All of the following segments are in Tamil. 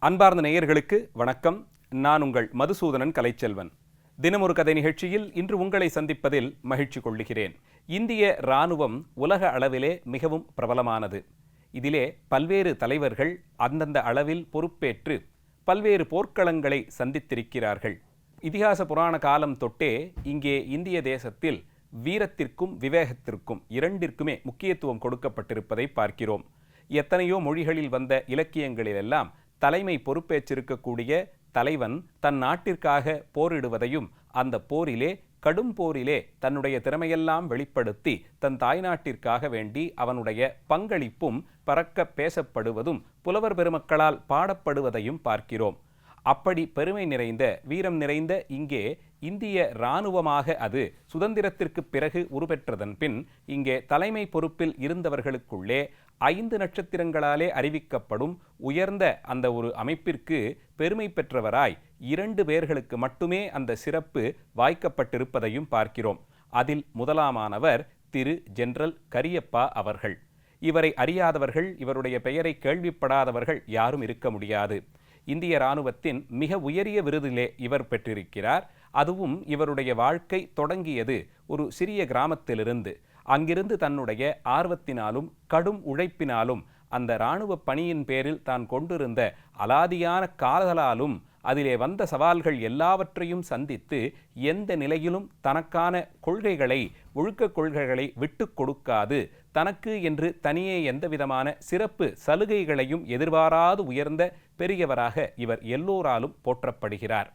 அன்பார்ந்த நேயர்களுக்கு வணக்கம். நான் உங்கள் மதுசூதனன் கலைச்செல்வன். தினமொரு கதை நிகழ்ச்சியில் இன்று உங்களை சந்திப்பதில் மகிழ்ச்சி கொள்ளுகிறேன். இந்திய இராணுவம் உலக அளவிலே மிகவும் பிரபலமானது. இதிலே பல்வேறு தலைவர்கள் அந்தந்த அளவில் பொறுப்பேற்று பல்வேறு போர்க்களங்களை சந்தித்திருக்கிறார்கள். இதிகாச புராண காலம் தொட்டே இங்கே இந்திய தேசத்தில் வீரத்திற்கும் விவேகத்திற்கும் இரண்டிற்குமே முக்கியத்துவம் கொடுக்கப்பட்டிருப்பதை பார்க்கிறோம். எத்தனையோ மொழிகளில் வந்த இலக்கியங்களிலெல்லாம் தலைமை பொறுப்பேற்றிருக்கக்கூடிய தலைவன் தன் நாட்டிற்காக போரிடுவதையும் அந்த போரிலே கடும் போரிலே தன்னுடைய திறமையெல்லாம் வெளிப்படுத்தி தன் தாய்நாட்டிற்காக வேண்டி அவனுடைய பங்களிப்பும் பறக்க பேசப்படுவதும் புலவர் பெருமக்களால் பாடப்படுவதையும் பார்க்கிறோம். அப்படி பெருமை நிறைந்த வீரம் நிறைந்த இங்கே இந்திய இராணுவமாக அது சுதந்திரத்திற்கு பிறகு உருப்பெற்றதன் பின் இங்கே தலைமை பொறுப்பில் இருந்தவர்களுக்குள்ளே 5 நட்சத்திரங்களாலே அறிவிக்கப்படும் உயர்ந்த அந்த ஒரு அமைப்பிற்கு பெருமை பெற்றவராய் 2 பேர்களுக்கு மட்டுமே அந்த சிறப்பு வாய்க்கப்பட்டிருப்பதையும் பார்க்கிறோம். அதில் முதலாமானவர் திரு ஜெனரல் கரியப்பா அவர்கள். இவரை அறியாதவர்கள், இவருடைய பெயரை கேள்விப்படாதவர்கள் யாரும் இருக்க முடியாது. இந்திய இராணுவத்தின் மிக உயரிய விருதிலே இவர் பெற்றிருக்கிறார். அதுவும் இவருடைய வாழ்க்கை தொடங்கியது ஒரு சிறிய கிராமத்திலிருந்து. அங்கிருந்து தன்னுடைய ஆர்வத்தினாலும் கடும் உழைப்பினாலும் அந்த இராணுவ பணியின் பேரில் தான் கொண்டிருந்த அலாதியான காதலாலும் அதிலே வந்த சவால்கள் எல்லாவற்றையும் சந்தித்து எந்த நிலையிலும் தனக்கான கொள்கைகளை, ஒழுக்க கொள்கைகளை விட்டு கொடுக்காது, தனக்கு என்று தனியே எந்தவிதமான சிறப்பு சலுகைகளையும் எதிர்பாராது உயர்ந்த பெரியவராக இவர் எல்லோராலும் போற்றப்படுகிறார்.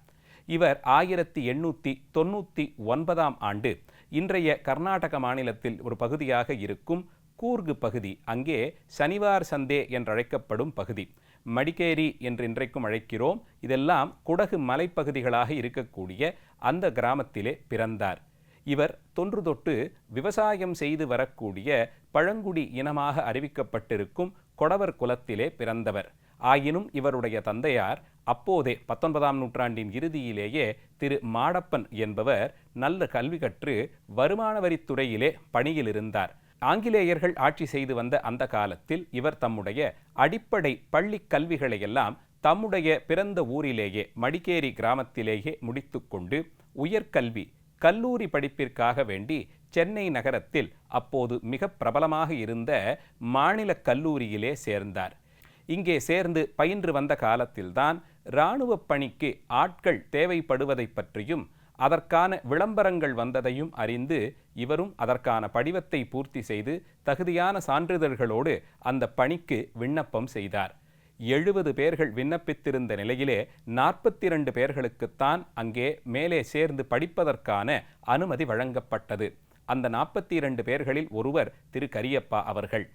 இவர் 1899ஆம் ஆண்டு இன்றைய கர்நாடக மாநிலத்தில் ஒரு பகுதியாக இருக்கும் கூர்கு பகுதி, அங்கே சனிவார் சந்தே என்றழைக்கப்படும் பகுதி, மடிக்கேரி என்று இன்றைக்கும் அழைக்கிறோம், இதெல்லாம் குடகு மலைப்பகுதிகளாக இருக்கக்கூடிய அந்த கிராமத்திலே பிறந்தார். இவர் தொன்று தொட்டு விவசாயம் செய்து வரக்கூடிய பழங்குடி இனமாக அறிவிக்கப்பட்டிருக்கும் கொடவர் குலத்திலே பிறந்தவர். ஆயினும் இவருடைய தந்தையார் அப்போதே 19ஆம் நூற்றாண்டின் இறுதியிலேயே திரு மாடப்பன் என்பவர் நல்ல கல்வி கற்று வருமான வரித்துறையிலே பணியில் இருந்தார். ஆங்கிலேயர்கள் ஆட்சி செய்து வந்த அந்த காலத்தில் இவர் தம்முடைய அடிப்படை பள்ளி கல்விகளையெல்லாம் தம்முடைய பிறந்த ஊரிலேயே மடிக்கேரி கிராமத்திலேயே முடித்து கொண்டு உயர்கல்வி கல்லூரி படிப்பிற்காக வேண்டி சென்னை நகரத்தில் அப்போது மிக பிரபலமாக இருந்த மாநில கல்லூரியிலே சேர்ந்தார். இங்கே சேர்ந்து பயின்று வந்த காலத்தில்தான் இராணுவ பணிக்கு ஆட்கள் தேவைப்படுவதை பற்றியும் அதற்கான விளம்பரங்கள் வந்ததையும் அறிந்து இவரும் அதற்கான படிவத்தை பூர்த்தி செய்து தகுதியான சான்றிதழ்களோடு அந்த பணிக்கு விண்ணப்பம் செய்தார். 70 பேர்கள் விண்ணப்பித்திருந்த நிலையிலே 42 பேர்களுக்குத்தான் அங்கே மேலே சேர்ந்து படிப்பதற்கான அனுமதி வழங்கப்பட்டது. அந்த 42 பேர்களில் ஒருவர் திரு கரியப்பா அவர்கள்.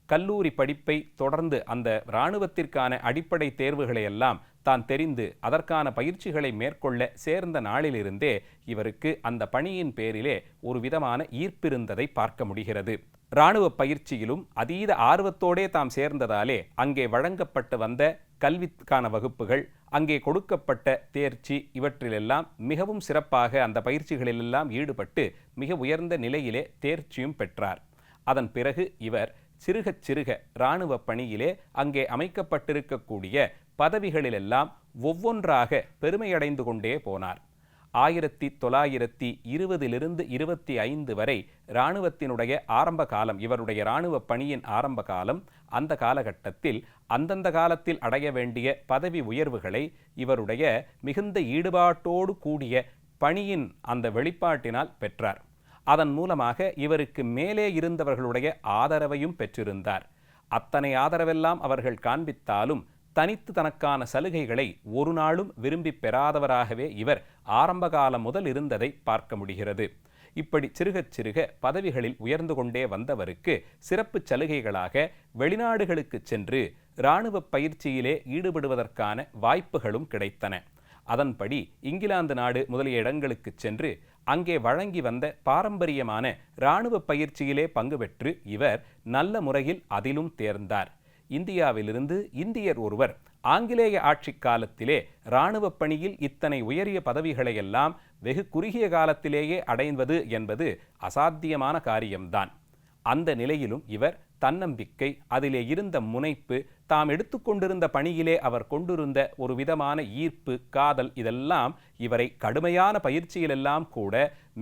கல்லூரி படிப்பை தொடர்ந்து அந்த இராணுவத்திற்கான அடிப்படை தேர்வுகளை எல்லாம் தான் தெரிந்து அதற்கான பயிற்சிகளை மேற்கொள்ள சேர்ந்த நாளிலிருந்தே இவருக்கு அந்த பணியின் பேரிலே ஒரு விதமான ஈர்ப்பிருந்ததை பார்க்க முடிகிறது. இராணுவ பயிற்சியிலும் அதீத ஆர்வத்தோடே தாம் சேர்ந்ததாலே அங்கே வழங்கப்பட்டு வந்த கல்விக்கான வகுப்புகள், அங்கே கொடுக்கப்பட்ட தேர்ச்சி, இவற்றிலெல்லாம் மிகவும் சிறப்பாக அந்த பயிற்சிகளிலெல்லாம் ஈடுபட்டு மிக உயர்ந்த நிலையிலே தேர்ச்சியும் பெற்றார். அதன் பிறகு இவர் சிறுக சிறுக இராணுவ பணியிலே அங்கே அமைக்கப்பட்டிருக்கக்கூடிய பதவிகளிலெல்லாம் ஒவ்வொன்றாக பெருமையடைந்து கொண்டே போனார். 1920 25 வரை இராணுவத்தினுடைய ஆரம்ப காலம், இவருடைய இராணுவ பணியின் ஆரம்ப காலம். அந்த காலகட்டத்தில் அந்தந்த காலத்தில் அடைய வேண்டிய பதவி உயர்வுகளை இவருடைய மிகுந்த ஈடுபாட்டோடு கூடிய பணியின் அந்த வெளிப்பாட்டினால் பெற்றார். அதன் மூலமாக இவருக்கு மேலே இருந்தவர்களுடைய ஆதரவையும் பெற்றிருந்தார். அத்தனை ஆதரவெல்லாம் அவர்கள் காண்பித்தாலும் தனித்து தனக்கான சலுகைகளை ஒரு நாளும் விரும்பி பெறாதவராகவே இவர் ஆரம்ப காலம் முதல் இருந்ததை பார்க்க முடிகிறது. இப்படி சிறுக சிறுக பதவிகளில் உயர்ந்து கொண்டே வந்தவருக்கு சிறப்பு சலுகைகளாக வெளிநாடுகளுக்கு சென்று இராணுவ பயிற்சியிலே ஈடுபடுவதற்கான வாய்ப்புகளும் கிடைத்தன. அதன்படி இங்கிலாந்து நாடு முதலிய இடங்களுக்கு சென்று அங்கே வழங்கி வந்த பாரம்பரியமான இராணுவ பயிற்சியிலே பங்கு பெற்று இவர் நல்ல முறையில் அதிலும் தேர்ந்தார். இந்தியாவிலிருந்து இந்தியர் ஒருவர் ஆங்கிலேய ஆட்சி காலத்திலே இராணுவ பணியில் இத்தனை உயரிய பதவிகளையெல்லாம் வெகு குறுகிய காலத்திலேயே அடைவது என்பது அசாத்தியமான காரியம்தான். அந்த நிலையிலும் இவர் தன்னம்பிக்கை, அதிலே இருந்த முனைப்பு, தாம் எடுத்துக்கொண்டிருந்த பணியிலே அவர் கொண்டிருந்த ஒரு விதமான ஈர்ப்பு, காதல், இதெல்லாம் இவரை கடுமையான பயிற்சியிலெல்லாம் கூட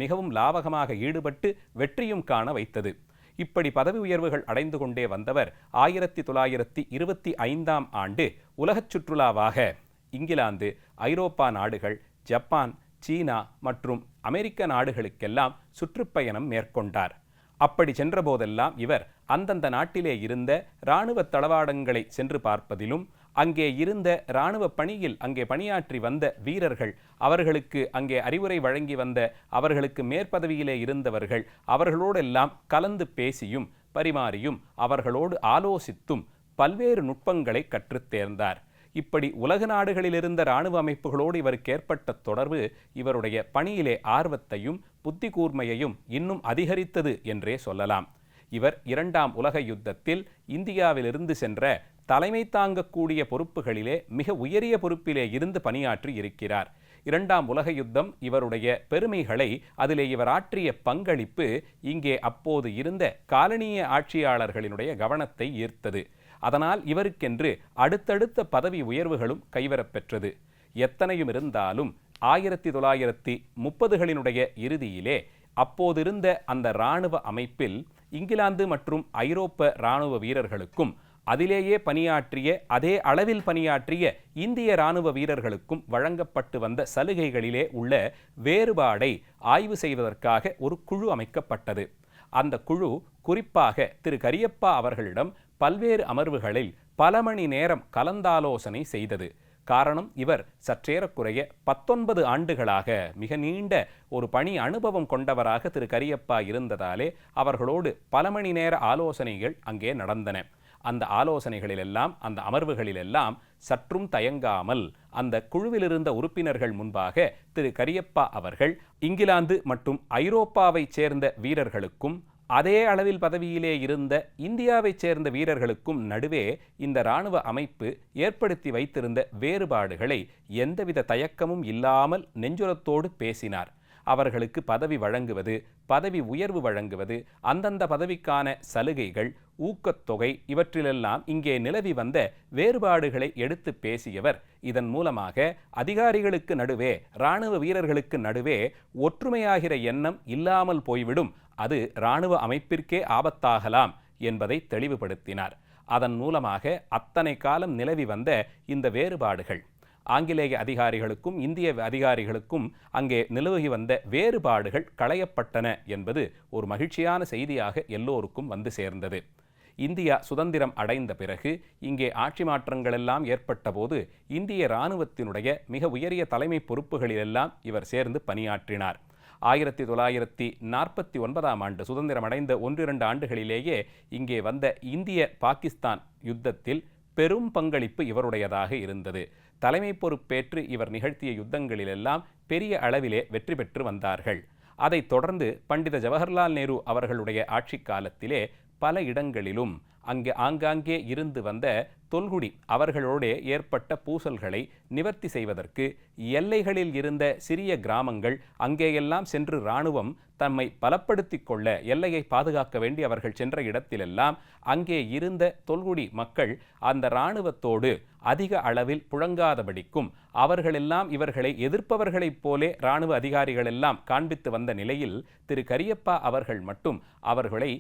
மிகவும் லாவகமாக ஈடுபட்டு வெற்றியும் காண வைத்தது. இப்படி பதவி உயர்வுகள் அடைந்து கொண்டே வந்தவர் 1925ஆம் ஆண்டு உலகச் சுற்றுலாவாக இங்கிலாந்து, ஐரோப்பா நாடுகள், ஜப்பான், சீனா மற்றும் அமெரிக்க நாடுகளுக்கெல்லாம் சுற்றுப்பயணம் மேற்கொண்டார். அப்படி சென்றபோதெல்லாம் இவர் அந்தந்த நாட்டிலே இருந்த இராணுவ தளவாடங்களை சென்று பார்ப்பதிலும், அங்கே இருந்த இராணுவ பணியில் அங்கே பணியாற்றி வந்த வீரர்கள், அவர்களுக்கு அங்கே அறிவுரை வழங்கி வந்த அவர்களுக்கு மேற்பதவியிலே இருந்தவர்கள், அவர்களோடெல்லாம் கலந்து பேசியும் பரிமாறியும் அவர்களோடு ஆலோசித்தும் பல்வேறு நுட்பங்களை கற்றுத் தேர்ந்தார். இப்படி உலக நாடுகளில் இருந்த இராணுவ அமைப்புகளோடு இவருக்கு ஏற்பட்ட தொடர்பு இவருடைய பணியிலே ஆர்வத்தையும் புத்தி கூர்மையையும் இன்னும் அதிகரித்தது என்றே சொல்லலாம். இவர் 2ஆம் உலக யுத்தத்தில் இந்தியாவிலிருந்து சென்ற தலைமை தாங்கக்கூடிய பொறுப்புகளிலே மிக உயரிய பொறுப்பிலே இருந்து பணியாற்றி இருக்கிறார். 2ஆம் உலக யுத்தம் இவருடைய பெருமைகளை, அதிலே இவர் ஆற்றிய பங்களிப்பு இங்கே அப்போது இருந்த காலனிய ஆட்சியாளர்களினுடைய கவனத்தை ஈர்த்தது. அதனால் இவருக்கென்று அடுத்தடுத்த பதவி உயர்வுகளும் கைவரப்பெற்றது. எத்தனையும் இருந்தாலும் 1930களினுடைய இறுதியிலே அப்போதிருந்த அந்த இராணுவ அமைப்பில் இங்கிலாந்து மற்றும் ஐரோப்ப இராணுவ வீரர்களுக்கும், அதிலேயே பணியாற்றிய அதே அளவில் பணியாற்றிய இந்திய இராணுவ வீரர்களுக்கும் வழங்கப்பட்டு வந்த சலுகைகளிலே உள்ள வேறுபாடை ஆய்வு செய்வதற்காக ஒரு குழு அமைக்கப்பட்டது. அந்த குழு குறிப்பாக திரு கரியப்பா அவர்களிடம் பல்வேறு அமர்வுகளில் பல மணி நேரம் கலந்தாலோசனை செய்தது. காரணம், இவர் சற்றேறக்குறைய 19 ஆண்டுகளாக மிக நீண்ட ஒரு பணி அனுபவம் கொண்டவராக திரு கரியப்பா இருந்ததாலே அவர்களோடு பல மணி நேர ஆலோசனைகள் அங்கே நடந்தன. அந்த ஆலோசனைகளிலெல்லாம், அந்த அமர்வுகளிலெல்லாம் சற்றும் தயங்காமல் அந்த குழுவிலிருந்த உறுப்பினர்கள் முன்பாக திரு கரியப்பா அவர்கள் இங்கிலாந்து மற்றும் ஐரோப்பாவைச் சேர்ந்த வீரர்களுக்கும், அதே அளவில் பதவியிலே இருந்த இந்தியாவைச் சேர்ந்த வீரர்களுக்கும் நடுவே இந்த இராணுவ அமைப்பு ஏற்படுத்தி வைத்திருந்த வேறுபாடுகளை எந்தவித தயக்கமும் இல்லாமல் நெஞ்சுரத்தோடு பேசினார். அவர்களுக்கு பதவி வழங்குவது, பதவி உயர்வு வழங்குவது, அந்தந்த பதவிக்கான சலுகைகள், ஊக்கத்தொகை, இவற்றிலெல்லாம் இங்கே நிலவி வந்த வேறுபாடுகளை எடுத்து பேசியவர். இதன் மூலமாக அதிகாரிகளுக்கு நடுவே, இராணுவ வீரர்களுக்கு நடுவே ஒற்றுமையாகிற எண்ணம் இல்லாமல் போய்விடும், அது இராணுவ அமைப்பிற்கே ஆபத்தாகலாம் என்பதை தெளிவுபடுத்தினார். அதன் மூலமாக அத்தனை காலம் நிலவி வந்த இந்த வேறுபாடுகள், ஆங்கிலேய அதிகாரிகளுக்கும் இந்திய அதிகாரிகளுக்கும் அங்கே நிலவி வந்த வேறுபாடுகள் களையப்பட்டன என்பது ஒரு மகிழ்ச்சியான செய்தியாக எல்லோருக்கும் வந்து சேர்ந்தது. இந்தியா சுதந்திரம் அடைந்த பிறகு இங்கே ஆட்சி மாற்றங்களெல்லாம் ஏற்பட்ட போது இந்திய இராணுவத்தினுடைய மிக உயரிய தலைமை பொறுப்புகளிலெல்லாம் இவர் சேர்ந்து பணியாற்றினார். 1949ஆம் ஆண்டு சுதந்திரம் அடைந்த 1-2 ஆண்டுகளிலேயே இங்கே வந்த இந்திய பாகிஸ்தான் யுத்தத்தில் பெரும் பங்களிப்பு இவருடையதாக இருந்தது. தலைமை பொறுப்பேற்று இவர் நிகழ்த்திய யுத்தங்களிலெல்லாம் பெரிய அளவிலே வெற்றி பெற்று வந்தார்கள். அதைத் தொடர்ந்து பண்டித ஜவஹர்லால் நேரு அவர்களுடைய ஆட்சி காலத்திலே பல இடங்களிலும் ஆங்காங்கே இருந்து வந்த தொல்குடி அவர்களோடே ஏற்பட்ட பூசல்களை நிவர்த்தி செய்வதற்கு எல்லைகளில் இருந்த சிறிய கிராமங்கள் அங்கேயெல்லாம் சென்று இராணுவம் தம்மை பலப்படுத்தி கொள்ள, எல்லையை பாதுகாக்க வேண்டி அவர்கள் சென்ற இடத்திலெல்லாம் அங்கே இருந்த தொல்குடி மக்கள் அந்த இராணுவத்தோடு அதிக அளவில் புழங்காதபடிக்கும், அவர்களெல்லாம் இவர்களை எதிர்ப்பவர்களைப் போலே இராணுவ அதிகாரிகள் எல்லாம் காண்பித்து வந்த நிலையில் திரு கரியப்பா அவர்கள் மட்டும் அவர்களை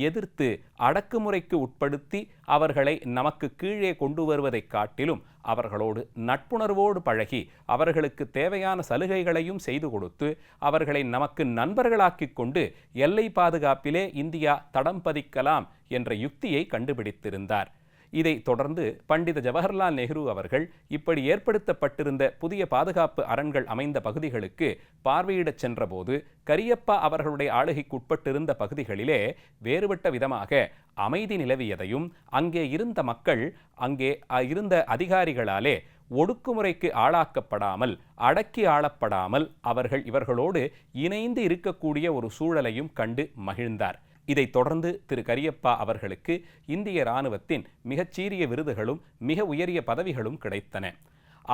எதிர்த்து அடக்குமுறைக்கு உட்படுத்தி அவர்களை நமக்கு கீழே கொண்டு வருவதை காட்டிலும் அவர்களோடு நட்புணர்வோடு பழகி அவர்களுக்கு தேவையான சலுகைகளையும் செய்து கொடுத்து அவர்களை நமக்கு நண்பர்களாக்கிக் கொண்டு எல்லை பாதுகாப்பிலே இந்தியா தடம் பதிக்கலாம் என்ற யுக்தியை கண்டுபிடித்திருந்தார். இதை தொடர்ந்து பண்டித ஜவஹர்லால் நேரு அவர்கள் இப்படி ஏற்படுத்தப்பட்டிருந்த புதிய பாதுகாப்பு அரண்கள் அமைந்த பகுதிகளுக்கு பார்வையிடச் சென்றபோது கரியப்பா அவர்களுடைய ஆளுகைக்குட்பட்டிருந்த பகுதிகளிலே வேறுபட்ட விதமாக அமைதி நிலவியதையும், அங்கே இருந்த மக்கள் அங்கே இருந்த அதிகாரிகளாலே ஒடுக்குமுறைக்கு ஆளாக்கப்படாமல், அடக்கி ஆளப்படாமல் அவர்கள் இவர்களோடு இணைந்து இருக்கக்கூடிய ஒரு சூழலையும் கண்டு மகிழ்ந்தார். இதைத் தொடர்ந்து திரு கரியப்பா அவர்களுக்கு இந்திய இராணுவத்தின் மிகச்சீரிய விருதுகளும் மிக உயரிய பதவிகளும் கிடைத்தன.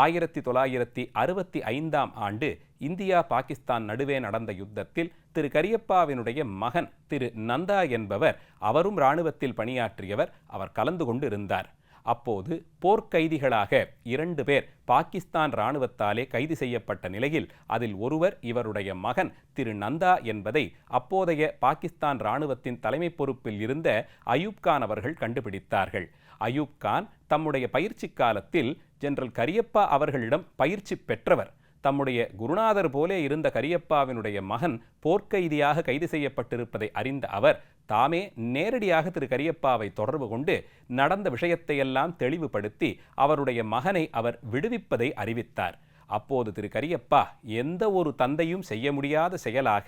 1965ஆம் ஆண்டு இந்தியா பாகிஸ்தான் நடுவே நடந்த யுத்தத்தில் திரு கரியப்பாவினுடைய மகன் திரு நந்தா என்பவர், அவரும் இராணுவத்தில் பணியாற்றியவர், அவர் கலந்து கொண்டு இருந்தார். அப்போது போர்க்கைதிகளாக 2 பேர் பாகிஸ்தான் இராணுவத்தாலே கைது செய்யப்பட்ட நிலையில் அதில் ஒருவர் இவருடைய மகன் திரு நந்தா என்பதை அப்போதைய பாகிஸ்தான் இராணுவத்தின் தலைமை பொறுப்பில் இருந்த அயூப் கான் அவர்கள் கண்டுபிடித்தார்கள். அயூப் கான் தம்முடைய பயிற்சி காலத்தில் ஜெனரல் கரியப்பா அவர்களிடம் பயிற்சி பெற்றவர். தம்முடைய குருநாதர் போலே இருந்த கரியப்பாவினுடைய மகன் போர்க்கைதியாக கைது செய்யப்பட்டிருப்பதை அறிந்த அவர் தாமே நேரடியாக திரு கரியப்பாவை தொடர்பு கொண்டு நடந்த விஷயத்தையெல்லாம் தெளிவுபடுத்தி அவருடைய மகனை அவர் விடுவிப்பதை அறிவித்தார். அப்போது திரு கரியப்பா எந்த ஒரு தந்தையும் செய்ய முடியாத செயலாக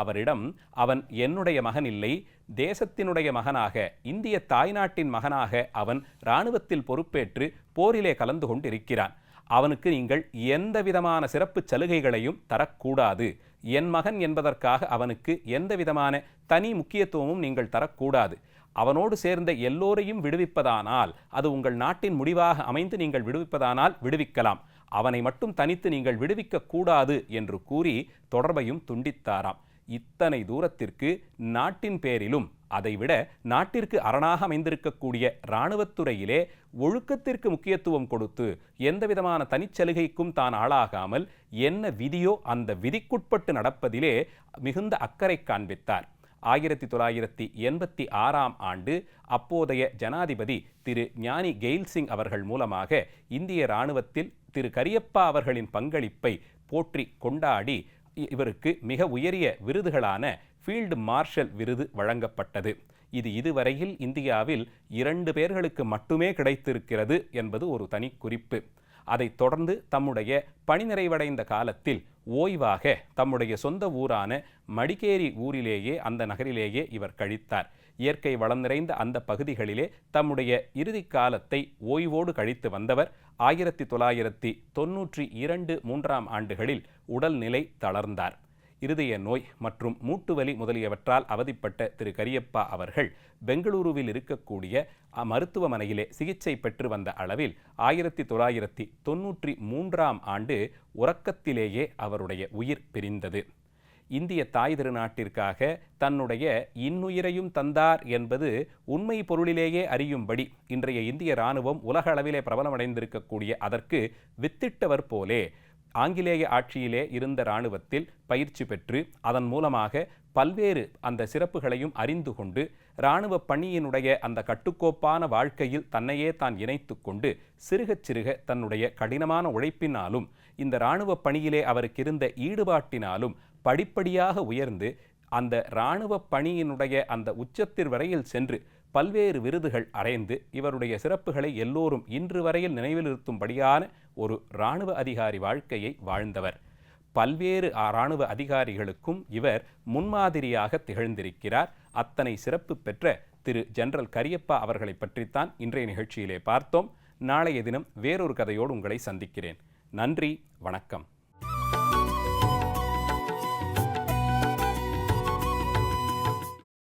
அவரிடம், அவன் என்னுடைய மகன் இல்லை, தேசத்தினுடைய மகனாக, இந்திய தாய்நாட்டின் மகனாக அவன் இராணுவத்தில் பொறுப்பேற்று போரிலே கலந்து கொண்டிருக்கிறான். அவனுக்கு நீங்கள் எந்த விதமான சிறப்பு சலுகைகளையும் தரக்கூடாது. என் மகன் என்பதற்காக அவனுக்கு எந்த விதமான தனி முக்கியத்துவமும் நீங்கள் தரக்கூடாது. அவனோடு சேர்ந்த எல்லோரையும் விடுவிப்பதானால், அது உங்கள் நாட்டின் முடிவாக அமைந்து நீங்கள் விடுவிப்பதானால் விடுவிக்கலாம். அவனை மட்டும் தனித்து நீங்கள் விடுவிக்க கூடாது என்று கூறி தொடர்பையும் துண்டித்தாராம். இத்தனை தூரத்திற்கு நாட்டின் பேரிலும், அதைவிட நாட்டிற்கு அரணாக அமைந்திருக்கக்கூடிய இராணுவத்துறையிலே ஒழுக்கத்திற்கு முக்கியத்துவம் கொடுத்து எந்தவிதமான தனிச்சலுகைக்கும் தான் ஆளாகாமல் என்ன விதியோ அந்த விதிக்குட்பட்டு நடப்பதிலே மிகுந்த அக்கறை காண்பித்தார். 1986ஆம் ஆண்டு அப்போதைய ஜனாதிபதி திரு ஞானி கெயில் சிங் அவர்கள் மூலமாக இந்திய இராணுவத்தில் திரு கரியப்பா அவர்களின் பங்களிப்பை போற்றி கொண்டாடி இவருக்கு மிக உயரிய விருதுகளான ஃபீல்டு மார்ஷல் விருது வழங்கப்பட்டது. இது இதுவரையில் இந்தியாவில் 2 பேர்களுக்கு மட்டுமே கிடைத்திருக்கிறது என்பது ஒரு தனி குறிப்பு. அதைத் தொடர்ந்து தம்முடைய பணி நிறைவடைந்த காலத்தில் ஓய்வாக தம்முடைய சொந்த ஊரான மடிகேரி ஊரிலேயே, அந்த நகரிலேயே இவர் கழித்தார். இயற்கை வளம் நிறைந்த அந்த பகுதிகளிலே தம்முடைய இறுதி காலத்தை ஓய்வோடு கழித்து வந்தவர் 1992-3ஆம் ஆண்டுகளில் உடல்நிலை தளர்ந்தார். இருதய நோய் மற்றும் மூட்டுவலி முதலியவற்றால் அவதிப்பட்ட திரு கரியப்பா அவர்கள் பெங்களூருவில் இருக்கக்கூடிய மருத்துவமனையிலே சிகிச்சை பெற்று வந்த அளவில் 1993ஆம் ஆண்டு உறக்கத்திலேயே அவருடைய உயிர் பிரிந்தது. இந்திய தாய் திருநாட்டிற்காக தன்னுடைய இன்னுயிரையும் தந்தார் என்பது உண்மை பொருளிலேயே அறியும்படி இன்றைய இந்திய இராணுவம் உலக அளவிலே பிரபலமடைந்திருக்கக்கூடிய அதற்கு வித்திட்டவர் போலே ஆங்கிலேய ஆட்சியிலே இருந்த இராணுவத்தில் பயிற்சி பெற்று அதன் மூலமாக பல்வேறு அந்த சிறப்புகளையும் அறிந்து கொண்டு இராணுவ பணியினுடைய அந்த கட்டுக்கோப்பான வாழ்க்கையில் தன்னையே தான் இணைத்து கொண்டு சிறுக சிறுக தன்னுடைய கடினமான உழைப்பினாலும் இந்த இராணுவ பணியிலே அவருக்கு இருந்த ஈடுபாட்டினாலும் படிப்படியாக உயர்ந்து அந்த இராணுவ பணியினுடைய அந்த உச்சத்தின் வரையில் சென்று பல்வேறு விருதுகள் அடைந்து இவருடைய சிறப்புகளை எல்லோரும் இன்று வரையில் நினைவில் நிறுத்தும்படியான ஒரு இராணுவ அதிகாரி வாழ்க்கையை வாழ்ந்தவர். பல்வேறு இராணுவ அதிகாரிகளுக்கும் இவர் முன்மாதிரியாக திகழ்ந்திருக்கிறார். அத்தனை சிறப்பு பெற்ற திரு ஜெனரல் கரியப்பா அவர்களை பற்றித்தான் இன்றைய நிகழ்ச்சியிலே பார்த்தோம். நாளைய தினம் வேறொரு கதையோடு உங்களை சந்திக்கிறேன். நன்றி, வணக்கம்.